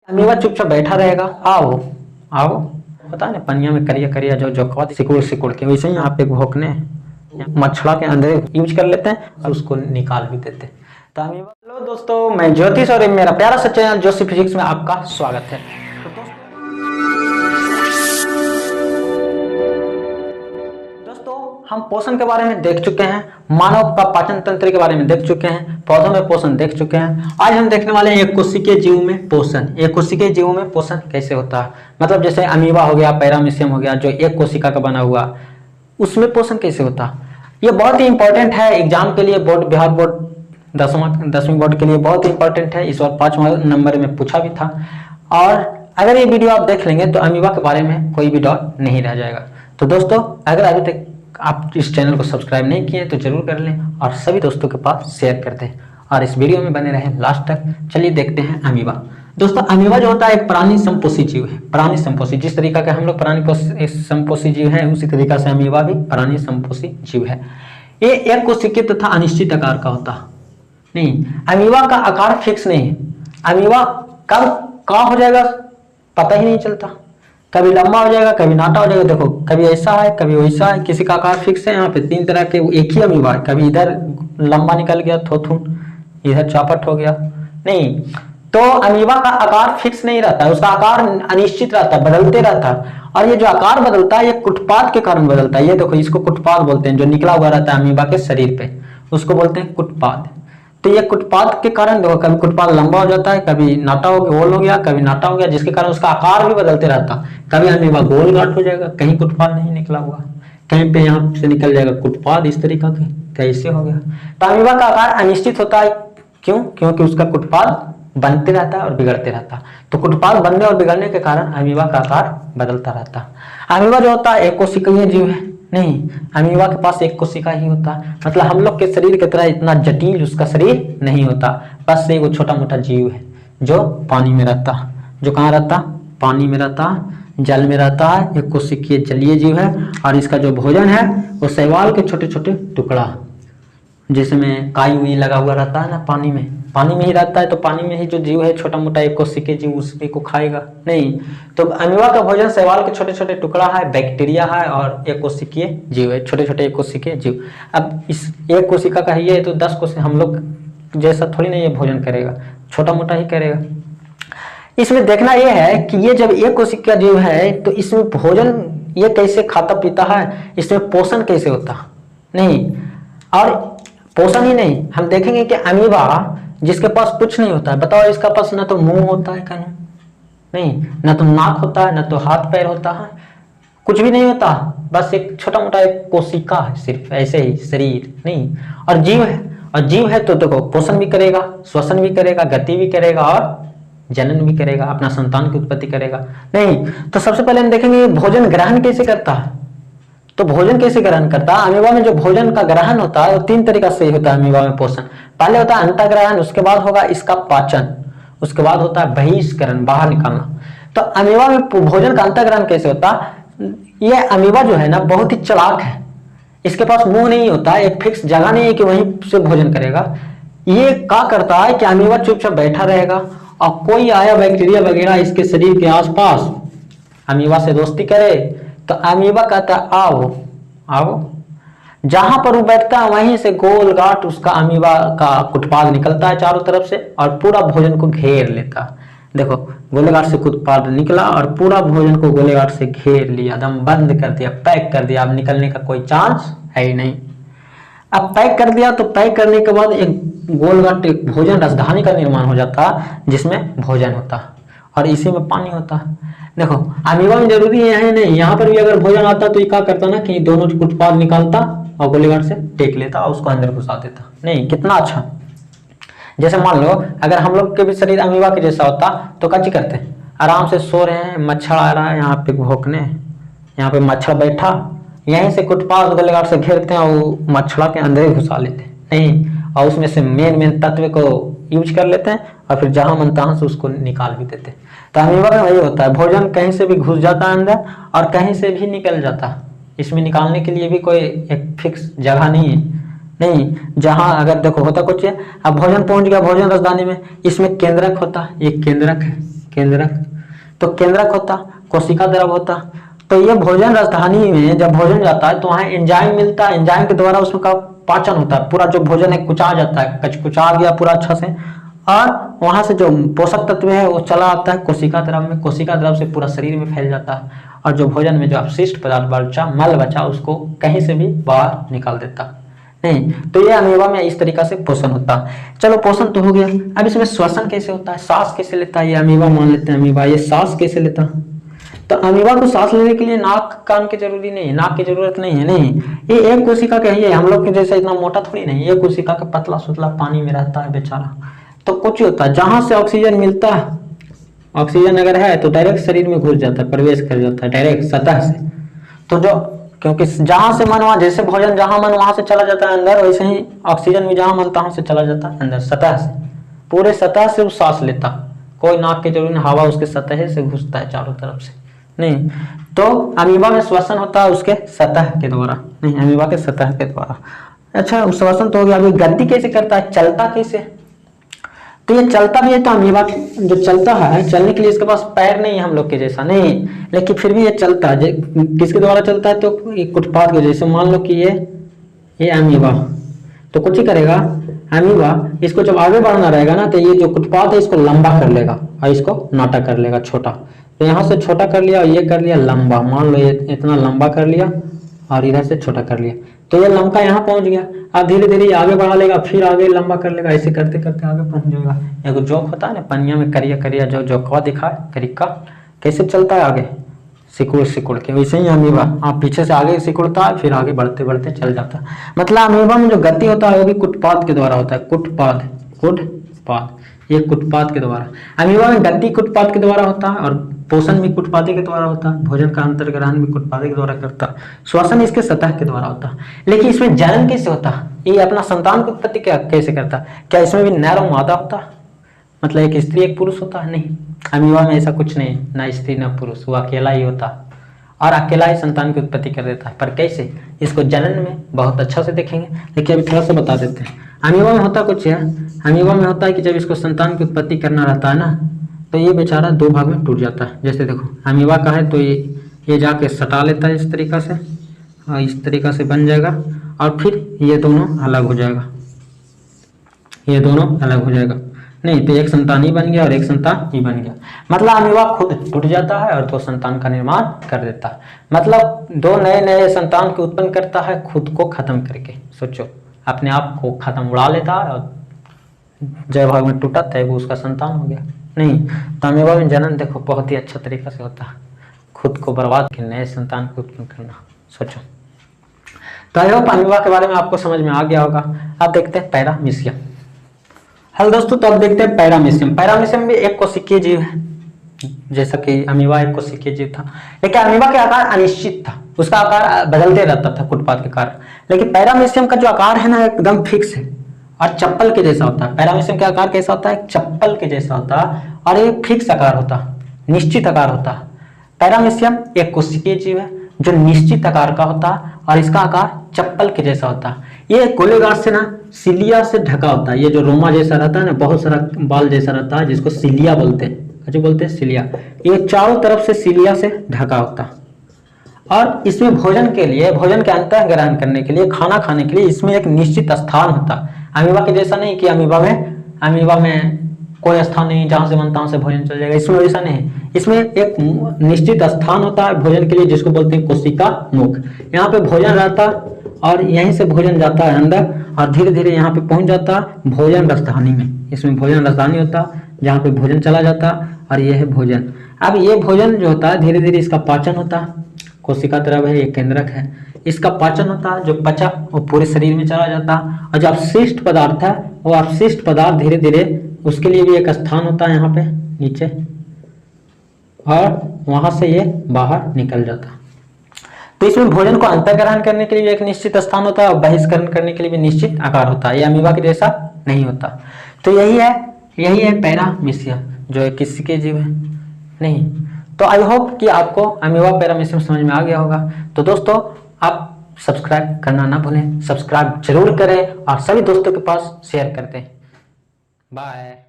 Amoeba चुपचाप बैठा रहेगा। आओ आओ, पता नहीं पनिया में करिया करिया जो सिकुड़ सिकुड़ के वैसे ही यहाँ पे भोंकने मछड़ा के अंदर यूज कर लेते हैं और उसको निकाल भी देते हैं। तो अमीबा, हेलो दोस्तों, मैं ज्योतिष और मेरा प्यारा सा चैनल जोशी फिजिक्स में आपका स्वागत है। हम पोषण के बारे में देख चुके हैं, मानव का पाचन तंत्र के बारे में देख चुके हैं, पौधों में पोषण देख चुके हैं। आज हम देखने वाले हैं एक कोशिकीय जीव में पोषण। एक कोशिकीय जीवों में पोषण कैसे होता है, मतलब जैसे अमीबा हो गया, पैरामीशियम हो गया, जो एक कोशिका का बना हुआ, उसमें पोषण कैसे होता। ये बहुत ही इंपॉर्टेंट है एग्जाम के लिए, बोर्ड बिहार बोर्ड 10वीं बोर्ड के लिए बहुत ही इंपॉर्टेंट है। इस बार 5 नंबर में पूछा भी था। और अगर ये वीडियो आप देख लेंगे तो अमीबा के बारे में कोई भी डाउट नहीं रह जाएगा। तो दोस्तों, अगर अभी तक आप इस चैनल को सब्सक्राइब नहीं किए तो जरूर कर लें और सभी दोस्तों के पास शेयर करते हैं और इस वीडियो में बने रहें लास्ट तक। चलिए देखते हैं अमीबा। दोस्तों, अमीबा जो होता है एक प्राणी संपोषी जीव है। प्राणी संपोषी, जिस तरीका के हम लोग प्राणी संपोषी जीव है उसी तरीका से अमीबा भी प्राणी संपोषी जीव है। ये एक कोशिकीय तथा अनिश्चित आकार का होता नहीं। अमीबा का आकार फिक्स नहीं है। अमीबा कब क्या हो जाएगा पता ही नहीं चलता, कभी लंबा हो जाएगा, कभी नाटा हो जाएगा। देखो, कभी ऐसा है, कभी वैसा है, किसी का आकार फिक्स है। यहाँ पे 3 तरह के एक ही अमीबा है, कभी इधर लंबा निकल गया थोथुन, इधर चौपट हो गया, नहीं। तो अमीबा का आकार फिक्स नहीं रहता है, उसका आकार अनिश्चित रहता है, बदलते रहता है। और ये जो आकार बदलता है ये कुटपाद के कारण बदलता है। ये देखो, इसको कुटपाद बोलते हैं, जो निकला हुआ रहता है अमीबा के शरीर पे, उसको बोलते हैं कुटपाद। तो ये कुटपाद के कारण देखो, कभी कुटपाद लंबा हो जाता है, कभी नाटा हो गया, गोल हो गया, कभी नाटा हो गया, जिसके कारण उसका आकार भी बदलते रहता। कभी अमीबा गोल गांठ हो जाएगा, कहीं कुटपाद नहीं निकला हुआ, कहीं पे यहाँ से निकल जाएगा कुटपाद इस तरीका के, कैसे हो गया। तो अमीबा का आकार अनिश्चित होता है। क्यों? क्योंकि उसका कुटपाद बनते रहता है और बिगड़ते रहता है। तो कुटपाद बनने और बिगड़ने के कारण अमीबा का आकार बदलता रहता है। अमीबा जो होता है एक कोशिकीय जीव है नहीं, अमीबा के पास एक कोशिका ही होता है। मतलब हम लोग के शरीर की तरह इतना जटिल उसका शरीर नहीं होता। बस एक छोटा मोटा जीव है जो पानी में रहता, जो कहाँ रहता, पानी में रहता, जल में रहता है। एक कोशिकीय जलीय जीव है और इसका जो भोजन है वो शैवाल के छोटे छोटे टुकड़ा, जिसमें काई उई लगा हुआ रहता है ना, पानी में ही रहता है। तो पानी में ही जो जीव है छोटा मोटा एक कोशिकीय जीव, उसी को खाएगा नहीं। तो अमीबा का भोजन शैवाल के छोटे छोटे टुकड़ा है, बैक्टीरिया है और एक कोशिकीय जीव है, छोटे छोटे एक कोशिकीय जीव। अब इस एक कोशिका का ही है तो 10 कोशिका, हम लोग जैसा थोड़ी नहीं ये भोजन करेगा, छोटा मोटा ही करेगा। इसमें देखना यह है कि ये जब एक कोशिका जीव है तो इसमें भोजन ये कैसे खाता पीता है, इसमें पोषण कैसे होता नहीं। और पोषण ही नहीं, हम देखेंगे कि अमीबा जिसके पास कुछ नहीं होता है, बताओ, इसका पास ना तो मुंह होता है कानून नहीं, ना तो नाक होता है, ना तो हाथ पैर होता है, कुछ भी नहीं होता। बस एक छोटा मोटा एक कोशिका है, सिर्फ ऐसे ही शरीर नहीं। और जीव है, और जीव है तो देखो पोषण भी करेगा, श्वसन भी करेगा, गति भी करेगा और जनन भी करेगा, अपना संतान की उत्पत्ति करेगा नहीं। तो सबसे पहले हम देखेंगे भोजन ग्रहण कैसे करता है। तो भोजन कैसे ग्रहण करता है, अमीबा में जो भोजन का ग्रहण होता है वो 3 तरीका से होता है अमीबा में पोषण। पहले होता है अंतःग्रहण, उसके बाद होगा इसका पाचन, उसके बाद होता है बहिष्करण, बाहर निकालना। तो अमीबा में भोजन का अंतःग्रहण कैसे होता, ये अमीबा जो है ना बहुत ही चालाक है। इसके पास मुंह नहीं होता, एक फिक्स जगह नहीं है कि वहीं से भोजन करेगा। ये क्या करता है कि अमीबा चुपचाप बैठा रहेगा और कोई आया बैक्टीरिया वगैरह इसके शरीर के आसपास अमीबा से दोस्ती करे तो अमीबा कहता है आओ आओ, जहां पर वो बैठता है वहीं से गोल गांठ उसका अमीबा का कुटपाद निकलता है चारों तरफ से और पूरा भोजन को घेर लेता है। देखो, गोलेगाठ से कुटपाद निकला और पूरा भोजन को गोलेगाठ से घेर लिया, दम बंद कर दिया, पैक कर दिया। अब निकलने का कोई चांस है ही नहीं। अब पैक कर दिया तो पैक करने के बाद एक गोलगाठ एक भोजन राजधानी का निर्माण हो जाता है जिसमें भोजन होता है और इसी में पानी होता है। देखो, अमीबा में जरूरी है नहीं, यहाँ पर भी अगर भोजन आता तो ये क्या करता ना कि दोनों कुटपाद निकालता और गोलीगाठ से टेक लेता और उसको अंदर घुसा देता नहीं। कितना अच्छा। जैसे मान लो अगर हम लोग के भी शरीर अमीबा के जैसा होता तो क्या करते, आराम से सो रहे हैं, मच्छर आ रहा है यहाँ पे भोंकने, यहाँ पे मच्छर बैठा, यहीं से कुटपाद गोलीगाठ से घेरते हैं और मच्छड़ा के अंदर ही घुसा लेते नहीं, और उसमें से मेन तत्व को यूज कर लेते हैं और फिर जहां मन तहां से उसको निकाल भी देते हैं। तो अमीबा में वही होता है, भोजन कहीं से भी घुस जाता है अंदर और कहीं से भी निकल जाता है। इसमें निकालने के लिए भी कोई एक फिक्स जगह नहीं है नहीं। जहां अगर देखो होता कुछ है, अब भोजन पहुंच गया भोजन राजधानी में, इसमें केंद्रक होता है, एक केंद्रक है, केंद्रक, तो केंद्रक होता, कोशिका द्रव होता। तो ये भोजन राजधानी में जब भोजन जाता है तो वहाँ एंजाइम मिलता है, एंजाइम के द्वारा उसमें का पाचन होता है, पूरा जो भोजन है कुचा जाता है, कचकुचा गया पूरा अच्छा से, और वहां से जो पोषक तत्व है वो चला आता है कोशिका द्रव में, कोशिका द्रव से पूरा शरीर में फैल जाता है, और जो भोजन में जो अपशिष्ट पदार्थ बचा, मल बचा, उसको कहीं से भी बाहर निकाल देता नहीं। तो ये अमीबा में इस तरीका से पोषण होता है। चलो पोषण तो हो गया, अब इसमें श्वसन कैसे होता है, सांस कैसे लेता है, ये अमीबा मान लेते हैं, अमीबा ये सांस कैसे लेता है। तो अमीबा को सांस लेने के लिए नाक कान की जरूरी नहीं है, नाक की जरूरत नहीं है, नहीं, ये एक कोशिका का ही है, हम लोग के जैसा इतना मोटा थोड़ी नहीं, एक कोशिका का पतला सुतला पानी में रहता है बेचारा। तो कुछ होता है, जहां से ऑक्सीजन मिलता है, ऑक्सीजन अगर है तो डायरेक्ट शरीर में घुस जाता है, प्रवेश कर जाता है डायरेक्ट सतह से। तो जो क्योंकि जहां से मन वहां, जैसे भोजन जहां मन वहां से चला जाता है अंदर, वैसे ही ऑक्सीजन भी जहां मन तहां से चला जाता है अंदर, सतह से, पूरे सतह से वो सांस लेता, कोई नाक की जरूरत नहीं, हवा उसके सतह से घुसता है चारों तरफ से नहीं। तो अमीबा में श्वसन होता है उसके सतह के द्वारा, नहीं, अमीबा के सतह के द्वारा। अच्छा श्वसन तो हो गया, अभी गति कैसे करता है, चलता कैसे, तो ये चलता भी है, तो अमीबा जो चलता है, चलने के लिए इसके पास पैर नहीं है हम लोग के जैसा, नहीं, लेकिन फिर भी ये चलता है, किसके द्वारा चलता है, तो कुटपाथ के जैसे, मान लो कि ये अमीबा, तो कुछ ही करेगा अमीबा, इसको जब आगे बढ़ना रहेगा ना, तो ये जो कुटपाथ है इसको लंबा कर लेगा और इसको नाटा कर लेगा छोटा, तो यहाँ से छोटा कर लिया और ये कर लिया लंबा, मान लो ये इतना लंबा कर लिया और इधर से छोटा कर लिया, तो ये लंबा यहाँ पहुंच गया। अब धीरे धीरे आगे बढ़ा लेगा, फिर आगे लंबा कर लेगा, ऐसे करते करते आगे पहुंच जाएगा। एक जोक होता है ना, पनिया में करिया करिया जो जोकवा दिखा है, करिका कैसे चलता है आगे, सिकुड़ सिकुड़ के, वैसे ही अमीबा आप पीछे से आगे सिकुड़ता है, फिर आगे बढ़ते बढ़ते चल जाता है। मतलब अमीबा में जो गति होता है वो भी कुटपाथ के द्वारा होता है, कुटपाथ, ये कुटपाथ के द्वारा। अमीबा में गति कुटपाथ के द्वारा होता है और पोषण भी कुटपाथी के द्वारा होता है, भोजन का अंतर ग्रहण भी कुटपाथी के द्वारा करता है, श्वसन इसके सतह के द्वारा होता है। लेकिन इसमें जनन कैसे होता है, ये अपना संतान की उत्पत्ति कैसे करता है, क्या इसमें भी नर और मादा होता है, मतलब एक स्त्री एक पुरुष होता है, नहीं, अमीबा में ऐसा कुछ नहीं, ना स्त्री ना पुरुष, वो अकेला ही होता है और अकेला ही संतान की उत्पत्ति कर देता है। पर कैसे, इसको जनन में बहुत अच्छा से देखेंगे, लेकिन अभी थोड़ा सा बता देते हैं। अमीबा में होता कुछ है, अमीबा में होता है कि जब इसको संतान की उत्पत्ति करना रहता है ना, तो ये बेचारा दो भाग में टूट जाता है। जैसे देखो अमीबा का है तो ये जाके सटा लेता है इस तरीका से, और इस तरीका से बन जाएगा, और फिर ये दोनों अलग हो जाएगा, ये दोनों अलग हो जाएगा, नहीं, तो एक संतान ही बन गया और एक संतान ही बन गया। मतलब अमीबा खुद टूट जाता है और दो संतान का निर्माण कर देता है, मतलब दो नए नए संतान को उत्पन्न करता है खुद को खत्म करके। सोचो, अपने आप को खत्म उड़ा लेता है और जय भाग में टूटा था वो उसका संतान हो गया, नहीं। तो अमीबा में जनन देखो बहुत ही अच्छा तरीका से होता है, खुद को बर्बाद कर नए संतान को उत्पन्न करना। सोचो, तो आई होप अमीबा के बारे में आपको समझ में आ गया होगा। अब देखते हैं पैरामीशियम। हेलो दोस्तों, तो अब देखते हैं पैरामीशियम। पैरामीशियम भी एक कोशिकीय जीव है, जैसा कि अमीबा एक कोशिकीय जीव था, लेकिन अमीबा का आकार अनिश्चित था, उसका आकार बदलते रहता था कुटपाथ के कारण। लेकिन पैरामीशियम का जो आकार है ना एकदम फिक्स है और चप्पल के जैसा होता है। पैरामीशियम का आकार कैसा होता है, चप्पल के जैसा होता है और ये फिक्स आकार होता है, निश्चित आकार होता है। पैरामीशियम एक कोशिकीय जीव है जो निश्चित आकार का होता है और इसका आकार चप्पल के जैसा होता है। ये गोलेगार से ना सिलिया से ढका होता है, ये जो रोमा जैसा रहता है ना, बहुत सारा बाल जैसा रहता है, जिसको सिलिया बोलते हैं, जो बोलते हैं सिलिया, ये चारों तरफ से सिलिया से ढका होता है। और इसमें भोजन के लिए, भोजन के अंतर ग्रहण करने के लिए, खाना खाने के लिए इसमें एक निश्चित स्थान होता है। अमीबा के जैसा नहीं कि अमीबा में कोई स्थान नहीं, जहां से मन तहां से भोजन चल जाएगा, इसमें ऐसा नहीं। इसमें एक निश्चित स्थान होता है भोजन के लिए, जिसको बोलते हैं कोशिका मुख। यहाँ पे भोजन रहता है और यहीं से भोजन जाता है अंदर और धीरे धीरे यहाँ पे पहुंच जाता है भोजन राजधानी में। इसमें भोजन राजधानी होता है जहाँ पे भोजन चला जाता है और ये है भोजन। अब ये भोजन जो होता है धीरे धीरे इसका पाचन होता है, कोशिका द्रव है, ये केंद्रक है, इसका पाचन होता है, जो पचा वो पूरे शरीर में चला जाता है। और जो अपशिष्ट पदार्थ है वो अपशिष्ट पदार्थ धीरे धीरे, उसके लिए भी एक स्थान होता है यहाँ पे नीचे, और वहां से ये बाहर निकल जाता है। तो इसमें भोजन को अंतर्ग्रहण करने के लिए भी एक निश्चित स्थान होता है और बहिष्करण करने के लिए भी निश्चित आकार होता है। ये अमीबा के जैसा नहीं होता। तो यही है पैरामीशियम, जो एक कोशिकीय जीव है, नहीं। तो आई होप कि आपको अमीबा पैरामीशियम समझ में आ गया होगा। तो दोस्तों आप सब्सक्राइब करना ना भूलें, सब्सक्राइब जरूर करें और सभी दोस्तों के पास शेयर करते हैं। बाय।